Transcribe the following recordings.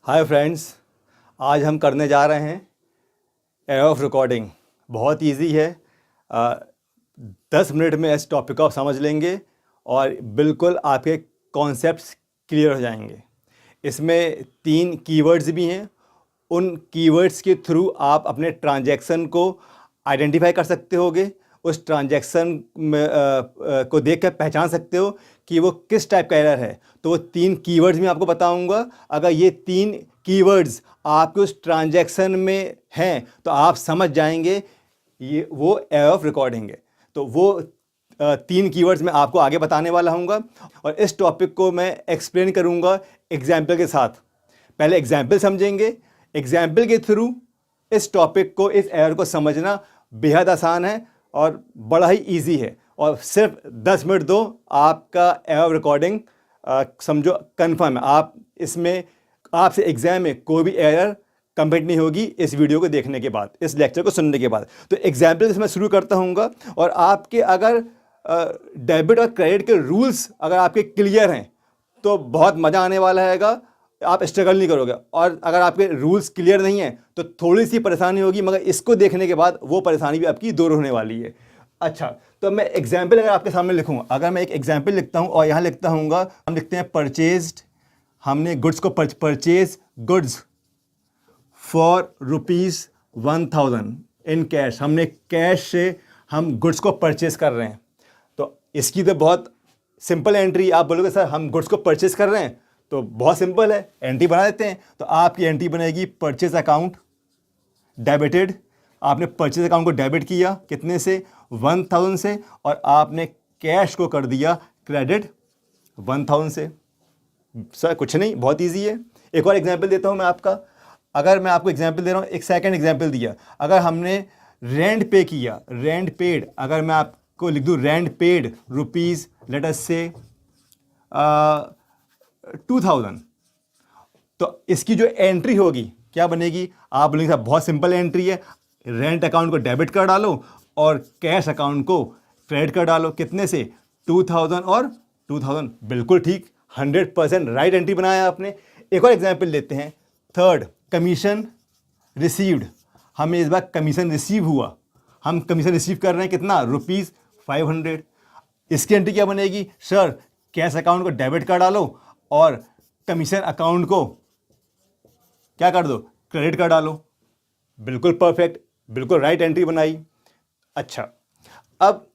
Hi friends, आज हम करने जा रहे हैं एयर ऑफ रिकॉर्डिंग। बहुत इजी है। 10 मिनट में इस टॉपिक को आप समझ लेंगे और बिल्कुल आपके कॉन्सेप्ट्स क्लियर हो जाएंगे। इसमें 3 कीवर्ड्स भी हैं। उन कीवर्ड्स के थ्रू आप अपने ट्रांजैक्शन को आइडेंटिफाई कर सकते होगे। उस ट्रांजैक्शन को देख कर पहचान सकते हो कि वो किस टाइप का एरर है। तो वो 3 कीवर्ड्स मैं आपको बताऊंगा। अगर ये 3 कीवर्ड्स आपके उस ट्रांजैक्शन में हैं तो आप समझ जाएंगे ये वो एरर ऑफ रिकॉर्डिंग है। तो वो 3 कीवर्ड्स मैं आपको आगे बताने वाला हूँगा और इस टॉपिक को मैं एक्सप्लेन करूँगा एग्जाम्पल के साथ। पहले एग्जाम्पल समझेंगे। एग्जाम्पल के थ्रू इस टॉपिक को, इस एरर को समझना बेहद आसान है और बड़ा ही इजी है। और सिर्फ 10 मिनट दो, आपका एरर रिकॉर्डिंग समझो कंफर्म है। आप इसमें आपसे एग्जाम में कोई भी एरर कमिट नहीं होगी इस वीडियो को देखने के बाद, इस लेक्चर को सुनने के बाद। तो एग्जाम्पल से मैं शुरू करता हूँगा। और आपके अगर डेबिट और क्रेडिट के रूल्स अगर आपके क्लियर हैं तो बहुत मज़ा आने वाला हैगा। आप स्ट्रगल नहीं करोगे। और अगर आपके रूल्स क्लियर नहीं हैं तो थोड़ी सी परेशानी होगी, मगर इसको देखने के बाद वो परेशानी भी आपकी दूर होने वाली है। अच्छा, तो मैं एग्जाम्पल अगर आपके सामने लिखूँगा, अगर मैं एक एग्जाम्पल लिखता हूँ और यहाँ लिखता हूँगा, हम लिखते हैं परचेज्ड। हमने गुड्स को purchase goods for ₹1000 in cash. हमने कैश से हम गुड्स को परचेज कर रहे हैं। तो इसकी तो बहुत सिंपल एंट्री। आप बोलोगे सर हम गुड्स को परचेज कर रहे हैं, तो बहुत सिंपल है, एंट्री बना देते हैं। तो आपकी एंट्री बनेगी परचेज अकाउंट डेबिटेड। आपने परचेज अकाउंट को डेबिट किया कितने से, 1000 से, और आपने कैश को कर दिया क्रेडिट 1000 से। सर कुछ नहीं, बहुत इजी है। एक और एग्जांपल देता हूं मैं आपका। अगर मैं आपको एग्जांपल दे रहा हूं, एक सेकंड एग्जांपल दिया। अगर हमने रेंट पे किया, रेंट पेड, अगर मैं आपको लिख दूं rent paid rupees let us से 2000, तो इसकी जो एंट्री होगी क्या बनेगी? आप बोलेंगे साहब बहुत सिंपल एंट्री है, रेंट अकाउंट को डेबिट कर डालो और कैश अकाउंट को क्रेडिट कर डालो। कितने से? 2000 और 2000। बिल्कुल ठीक, 100% राइट एंट्री बनाया आपने। एक और एग्जांपल लेते हैं। Third, commission received. हमें इस बार कमीशन रिसीव हुआ। हम कमीशन रिसीव कर रहे हैं कितना? ₹500। इसकी एंट्री क्या बनेगी? सर कैश अकाउंट को डेबिट कर डालो और कमीशन अकाउंट को क्या कर दो? क्रेडिट कर डालो। बिल्कुल परफेक्ट, बिल्कुल राइट एंट्री बनाई। अच्छा, अब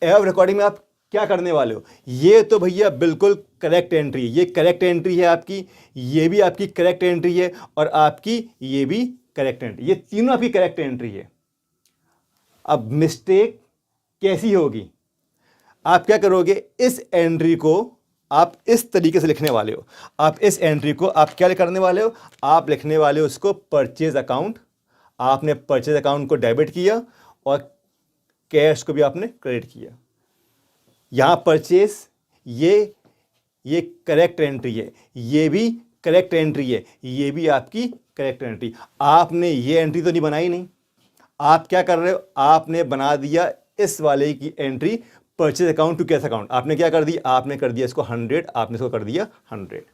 एरर रिकॉर्डिंग में आप क्या करने वाले हो? ये तो भैया बिल्कुल करेक्ट एंट्री है। ये करेक्ट एंट्री है आपकी, ये भी आपकी करेक्ट एंट्री है और आपकी ये भी करेक्ट एंट्री। ये तीनों आपकी करेक्ट एंट्री है। अब मिस्टेक कैसी होगी? आप क्या करोगे? इस एंट्री को आप इस तरीके से लिखने वाले हो। आप इस एंट्री को आप क्या करने वाले हो? आप लिखने वाले हो उसको परचेज अकाउंट। आपने परचेज अकाउंट को डेबिट किया और कैश को भी आपने क्रेडिट किया। यहाँ परचेज ये करेक्ट एंट्री है, ये भी करेक्ट एंट्री है, ये भी आपकी करेक्ट एंट्री। आपने ये एंट्री तो नहीं बनाई नहीं। आप क्या कर रहे हो? आपने बना दिया इस वाले की entry purchase account to cash account. आपने क्या कर दिया? आपने कर दिया इसको 100, आपने इसको कर दिया 100।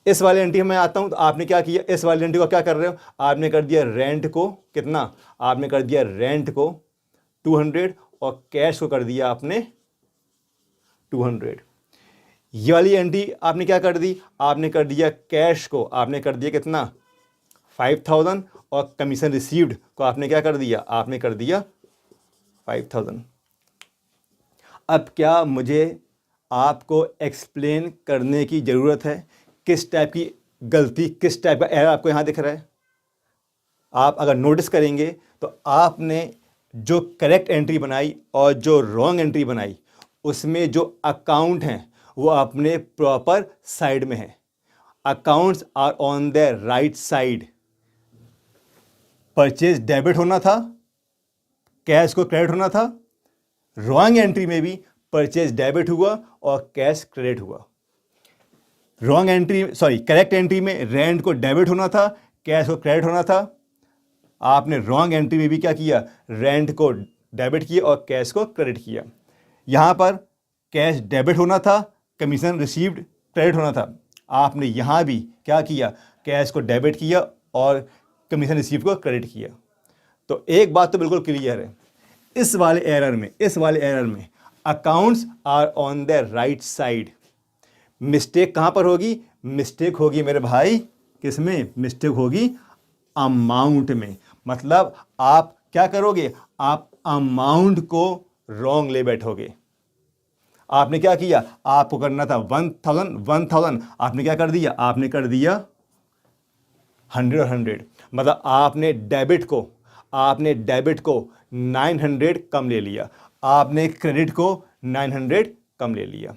इस वाले एंट्री में आता हूं तो आपने क्या किया? इस वाले एंट्री को क्या कर रहे हो? आपने कर दिया रेंट को कितना? आपने कर दिया रेंट को 200 और कैश को कर दिया आपने 200। ये वाली एंट्री आपने क्या कर दी? आपने कर दिया कैश को, आपने कर दिया कितना? 5000 और कमीशन रिसीव्ड को आपने क्या कर दिया? आपने कर दिया 5000। अब क्या मुझे आपको एक्सप्लेन करने की ज़रूरत है किस टाइप की गलती, किस टाइप का एरर आपको यहाँ दिख रहा है? आप अगर नोटिस करेंगे तो आपने जो करेक्ट एंट्री बनाई और जो रॉन्ग एंट्री बनाई, उसमें जो अकाउंट हैं वो अपने प्रॉपर साइड में है। Accounts are on the right side. Purchase debit होना था, कैश को क्रेडिट होना था। रॉन्ग एंट्री में भी परचेज डेबिट हुआ और कैश क्रेडिट हुआ। करेक्ट एंट्री में रेंट को डेबिट होना था, कैश को क्रेडिट होना था। आपने रॉन्ग एंट्री में भी क्या किया? रेंट को डेबिट किया और कैश को क्रेडिट किया। यहाँ पर कैश डेबिट होना था, कमीशन रिसीव्ड क्रेडिट होना था। आपने यहाँ भी क्या किया, कैश को डेबिट किया और कमीशन रिसीव को क्रेडिट किया। तो एक बात तो बिल्कुल क्लियर है, इस वाले एरर में accounts are on the right side. Mistake कहाँ पर होगी, मिस्टेक होगी मेरे भाई किसमें, मिस्टेक होगी अमाउंट में। मतलब आप क्या करोगे, आप अमाउंट को रॉन्ग ले बैठोगे। आपने क्या किया, आपको करना था 1000, आपने क्या कर दिया, आपने कर दिया 100 और 100। मतलब आपने डेबिट को 900 कम ले लिया, आपने क्रेडिट को 900 कम ले लिया।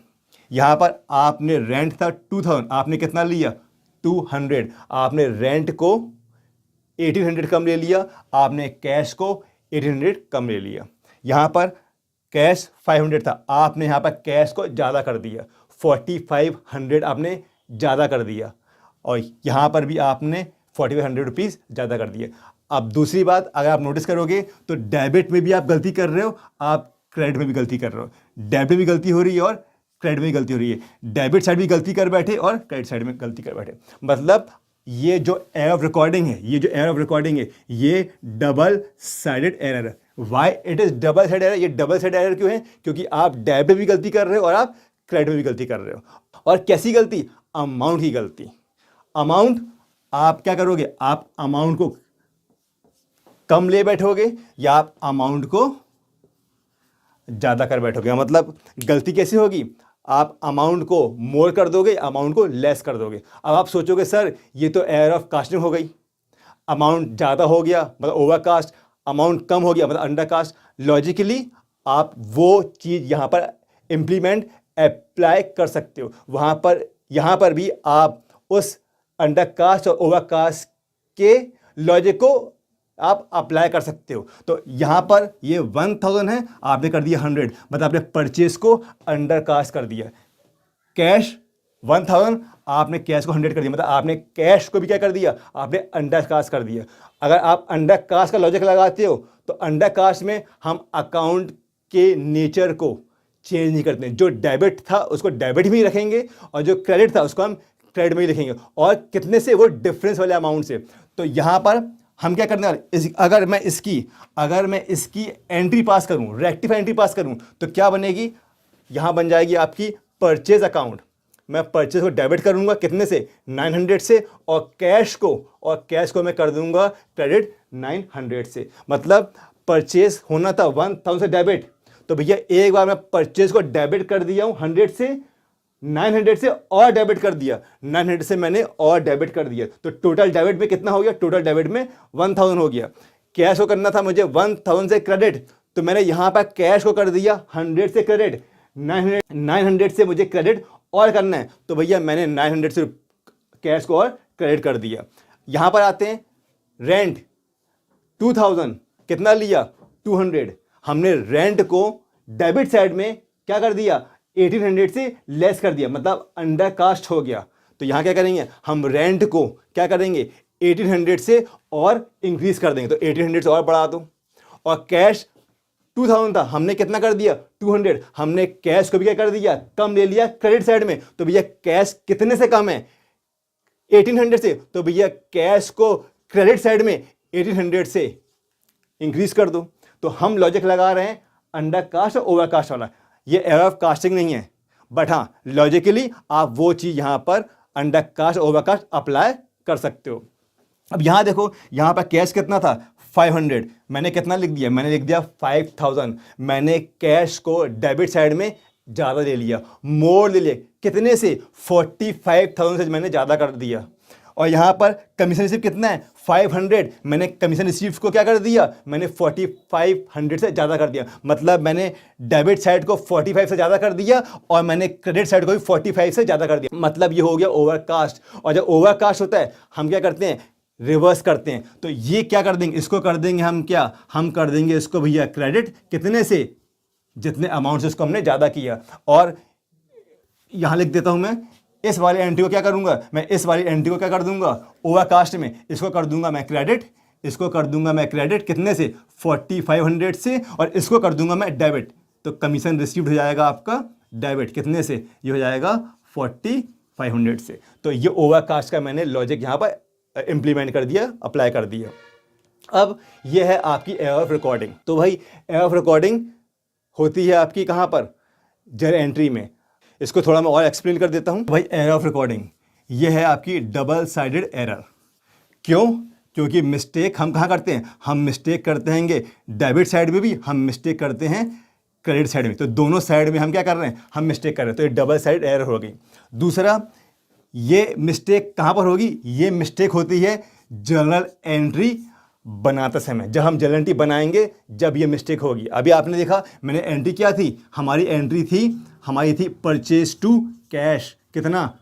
यहाँ पर आपने रेंट था 2000, आपने कितना लिया 200, आपने रेंट को 1800 कम ले लिया, आपने कैश को 1800 कम ले लिया। यहाँ पर कैश 500 था, आपने यहाँ पर कैश को ज़्यादा कर दिया, 4500 आपने ज़्यादा कर दिया, और यहाँ पर भी आपने 4500 रुपीज़ ज़्यादा कर दिया। अब दूसरी बात, अगर आप नोटिस करोगे तो डेबिट में भी आप गलती कर रहे हो, आप क्रेडिट में भी गलती कर रहे हो। डेबिट में भी गलती हो रही है और क्रेडिट में भी गलती हो रही है। डेबिट साइड भी गलती कर बैठे और क्रेडिट साइड में गलती कर बैठे। मतलब ये जो एरर ऑफ रिकॉर्डिंग है, ये डबल साइडेड एरर है। Why it is double side error? ये डबल साइड एरर क्यों है? क्योंकि आप डेबिट में भी गलती कर रहे हो और आप क्रेडिट में भी गलती कर रहे हो। और कैसी गलती? अमाउंट की गलती। अमाउंट आप क्या करोगे, आप अमाउंट को कम ले बैठोगे या आप अमाउंट को ज़्यादा कर बैठोगे। मतलब गलती कैसी होगी, आप अमाउंट को मोर कर दोगे, अमाउंट को लेस कर दोगे। अब आप सोचोगे सर ये तो एरर ऑफ कास्टिंग हो गई, अमाउंट ज़्यादा हो गया मतलब ओवर कास्ट, अमाउंट कम हो गया मतलब अंडर कास्ट। लॉजिकली आप वो चीज़ यहाँ पर इम्प्लीमेंट अप्लाई कर सकते हो। यहाँ पर भी आप उस अंडर कास्ट और ओवर कास्ट के लॉजिक को आप अप्लाई कर सकते हो। तो यहाँ पर ये 1000 है, आपने कर दिया 100, मतलब आपने परचेज को अंडर कास्ट कर दिया। कैश 1000, आपने कैश को 100 कर दिया, मतलब आपने कैश को भी क्या कर दिया, आपने अंडर कास्ट कर दिया। अगर आप अंडर कास्ट का लॉजिक लगाते हो तो अंडर कास्ट में हम अकाउंट के नेचर को चेंज नहीं करते हैं। जो डेबिट था उसको डेबिट में ही रखेंगे और जो क्रेडिट था उसको हम क्रेडिट में ही लिखेंगे, और कितने से, वो डिफरेंस वाले अमाउंट से। तो यहाँ पर हम क्या करने वाले, अगर मैं इसकी एंट्री पास करूं, रेक्टिफाई एंट्री पास करूं, तो क्या बनेगी, यहां बन जाएगी आपकी परचेज अकाउंट। मैं परचेज को डेबिट करूंगा कितने से, 900 से, और कैश को मैं कर दूंगा क्रेडिट 900 से। मतलब परचेज होना था 1000 से डेबिट, तो भैया एक बार मैं परचेज को डेबिट कर दिया हूं 100 से, 900 से और डेबिट कर दिया, 900 से मैंने और डेबिट कर दिया, तो टोटल डेबिट में कितना हो गया, टोटल डेबिट में 1000 हो गया। कैश को करना था मुझे 1000 से क्रेडिट, तो मैंने यहाँ पर कैश को कर दिया 100 से क्रेडिट, 900 से मुझे क्रेडिट और करना है, तो भैया मैंने 900 से कैश को और क्रेडिट कर दिया। यहाँ पर आते हैं, रेंट 2000, कितना लिया 200, हमने रेंट को डेबिट साइड में क्या कर दिया, 1800 से लेस कर दिया, मतलब अंडर कास्ट हो गया। तो यहाँ क्या करेंगे, हम रेंट को क्या करेंगे 1800 से और इंक्रीज कर देंगे, तो 1800 से और बढ़ा दो। और कैश 2000 था, हमने कितना कर दिया 200, हमने कैश को भी क्या कर दिया, कम ले लिया क्रेडिट साइड में। तो भैया कैश कितने से कम है, 1800 से, तो भैया कैश को क्रेडिट साइड में 1800 से इंक्रीज कर दो। तो हम लॉजिक लगा रहे हैं अंडर कास्ट और ओवर कास्ट वाला। ये एरर ऑफ कास्टिंग नहीं है, बट हाँ लॉजिकली आप वो चीज़ यहाँ पर undercast overcast apply कर सकते हो। अब यहाँ देखो, यहाँ पर कैश कितना था 500, मैंने कितना लिख दिया, मैंने लिख दिया 5000। मैंने कैश को डेबिट साइड में ज़्यादा ले लिया, मोर ले लिया, कितने से 45,000 से मैंने ज़्यादा कर दिया। और यहाँ पर कमीशन रिसीव कितना है 500, मैंने कमीशन रिसीव को क्या कर दिया, मैंने 4500 से ज़्यादा कर दिया। मतलब मैंने डेबिट साइड को 45 से ज़्यादा कर दिया और मैंने क्रेडिट साइड को भी 45 से ज़्यादा कर दिया। मतलब ये हो गया ओवरकास्ट। और जब ओवरकास्ट होता है हम क्या करते हैं, रिवर्स करते हैं। तो ये क्या कर देंगे, इसको कर देंगे हम क्या, हम कर देंगे इसको भैया क्रेडिट, कितने से, जितने अमाउंट से उसको हमने ज़्यादा किया। और यहाँ लिख देता हूँ मैं, इस वाली एंट्री को क्या करूँगा, मैं इस वाली एंट्री को क्या कर दूंगा ओवरकास्ट में, इसको कर दूंगा मैं क्रेडिट, इसको कर दूंगा मैं क्रेडिट कितने से 4500 से, और इसको कर दूंगा मैं डेबिट। तो कमीशन रिसीव्ड हो जाएगा आपका डेबिट कितने से, ये हो जाएगा 500 से। तो ये ओवरकास्ट का मैंने लॉजिक यहाँ पर इम्प्लीमेंट कर दिया, अप्लाई कर दिया। अब ये है आपकी एरर ऑफ रिकॉर्डिंग। तो भाई एरर ऑफ रिकॉर्डिंग होती है आपकी कहाँ पर, जर्नल एंट्री में। इसको थोड़ा मैं और एक्सप्लेन कर देता हूँ। भाई एरर ऑफ रिकॉर्डिंग ये है आपकी डबल साइडेड एरर। क्यों? क्योंकि मिस्टेक हम कहाँ करते हैं, हम मिस्टेक करते हैं डेबिट साइड में भी, हम मिस्टेक करते हैं क्रेडिट साइड में। तो दोनों साइड में हम क्या कर रहे हैं, हम मिस्टेक कर रहे हैं। तो ये डबल साइड एरर हो गई। दूसरा, ये मिस्टेक कहाँ पर होगी, ये मिस्टेक होती है जर्नल एंट्री बनाते समय। जब हम जर्नल एंट्री बनाएंगे जब ये मिस्टेक होगी। अभी आपने देखा मैंने एंट्री क्या थी, हमारी एंट्री थी परचेज टू कैश, कितना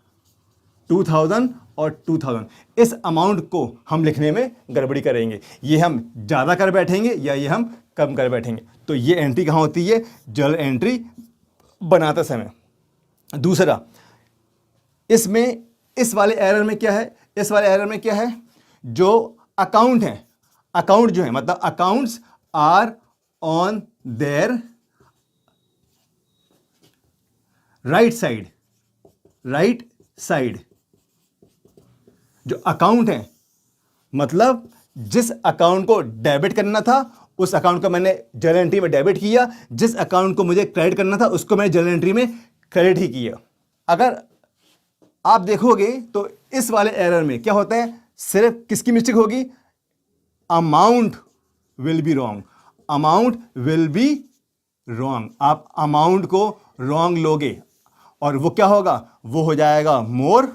2000 और 2000। इस अमाउंट को हम लिखने में गड़बड़ी करेंगे, ये हम ज़्यादा कर बैठेंगे या ये हम कम कर बैठेंगे। तो ये एंट्री कहाँ होती है, जर्नल एंट्री बनाते समय। दूसरा, इसमें इस वाले एरर में क्या है, इस वाले एरर में क्या है, जो अकाउंट है, अकाउंट जो है मतलब accounts are on their right side. जो अकाउंट है मतलब जिस अकाउंट को डेबिट करना था उस अकाउंट को मैंने जर्नल एंट्री में डेबिट किया, जिस अकाउंट को मुझे क्रेडिट करना था उसको मैंने जर्नल एंट्री में क्रेडिट ही किया। अगर आप देखोगे तो इस वाले एरर में क्या होता है, सिर्फ किसकी मिस्टेक होगी, amount will be wrong, amount will be wrong. आप अमाउंट को रॉन्ग लोगे और वो क्या होगा, वो हो जाएगा मोर,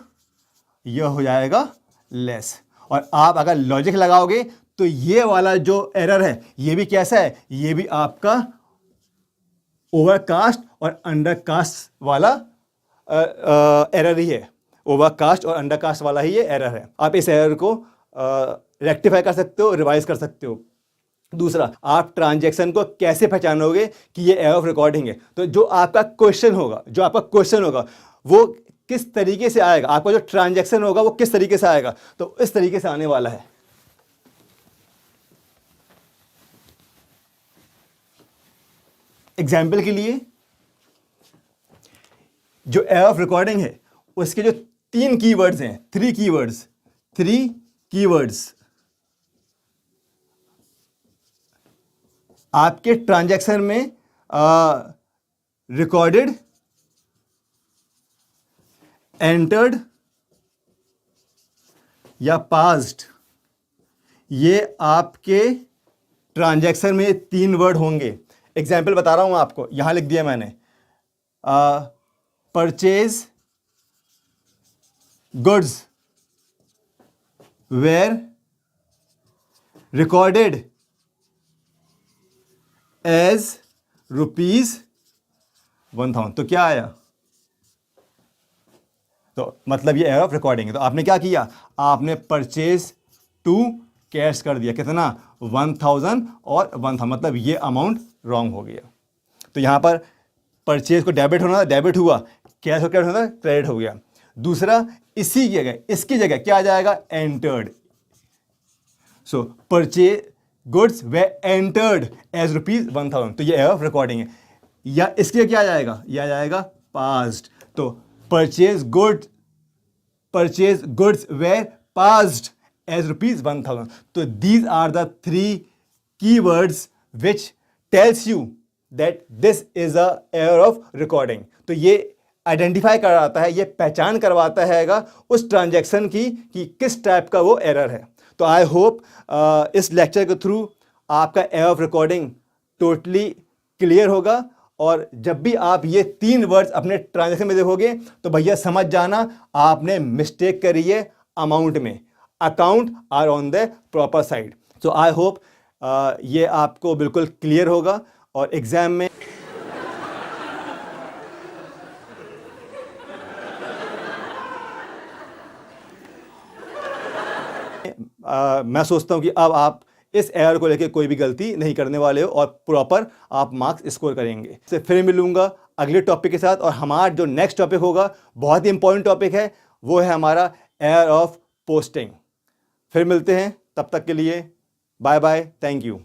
यह हो जाएगा लेस। और आप अगर लॉजिक लगाओगे तो ये वाला जो एरर है ये भी कैसा है, ये भी आपका ओवरकास्ट और अंडरकास्ट वाला एरर ही है। ओवरकास्ट और अंडरकास्ट वाला ही ये एरर है। आप इस एरर को रेक्टिफाई कर सकते हो, रिवाइज कर सकते हो। दूसरा, आप ट्रांजैक्शन को कैसे पहचानोगे कि ये एरर ऑफ रिकॉर्डिंग है। तो जो आपका क्वेश्चन होगा वो किस तरीके से आएगा, आपका जो ट्रांजैक्शन होगा वो किस तरीके से आएगा, तो इस तरीके से आने वाला है। एग्जाम्पल के लिए, जो एरर ऑफ रिकॉर्डिंग है उसके जो 3 कीवर्ड्स हैं, 3 कीवर्ड्स आपके ट्रांजैक्शन में रिकॉर्डेड, एंटर्ड या पास्ड, ये आपके ट्रांजैक्शन में 3 वर्ड होंगे। एग्जाम्पल बता रहा हूं आपको, यहां लिख दिया मैंने, purchase goods were recorded as ₹1000। तो क्या आया, तो मतलब ये एरर ऑफ रिकॉर्डिंग है। तो आपने क्या किया, आपने परचेज टू कैश कर दिया, कितना 1000 और 1000, मतलब ये अमाउंट रॉन्ग हो गया। तो यहां पर परचेज को डेबिट होना था, डेबिट हुआ, कैश को क्रेडिट होना था, क्रेडिट हो गया। दूसरा, इसकी जगह क्या आ जाएगा, एंटर्ड। सो परचेज गुड्स वे एंटर्ड एज ₹1000, तो ये एरर ऑफ रिकॉर्डिंग है। या इसके लिए क्या आ जाएगा, यह आ जाएगा पास्ड। तो purchase goods were passed as ₹1000। तो these are the 3 keywords which tells you that this is a error of recording। तो ये आइडेंटिफाई कराता है, ये पहचान करवाता है उस ट्रांजैक्शन की कि किस टाइप का वो एरर है। तो आई होप इस लेक्चर के थ्रू आपका error of recording totally clear होगा। और जब भी आप ये 3 वर्ड्स अपने ट्रांजैक्शन में देखोगे तो भैया समझ जाना आपने मिस्टेक करी है अमाउंट में। Account are on the proper side. तो आई होप ये आपको बिल्कुल क्लियर होगा और एग्जाम में मैं सोचता हूं कि अब आप इस एरर को लेकर कोई भी गलती नहीं करने वाले हो और प्रॉपर आप मार्क्स स्कोर करेंगे। से फिर मिलूंगा अगले टॉपिक के साथ। और हमारा जो नेक्स्ट टॉपिक होगा बहुत ही इंपॉर्टेंट टॉपिक है, वो है हमारा एरर ऑफ पोस्टिंग। फिर मिलते हैं, तब तक के लिए बाय बाय, थैंक यू।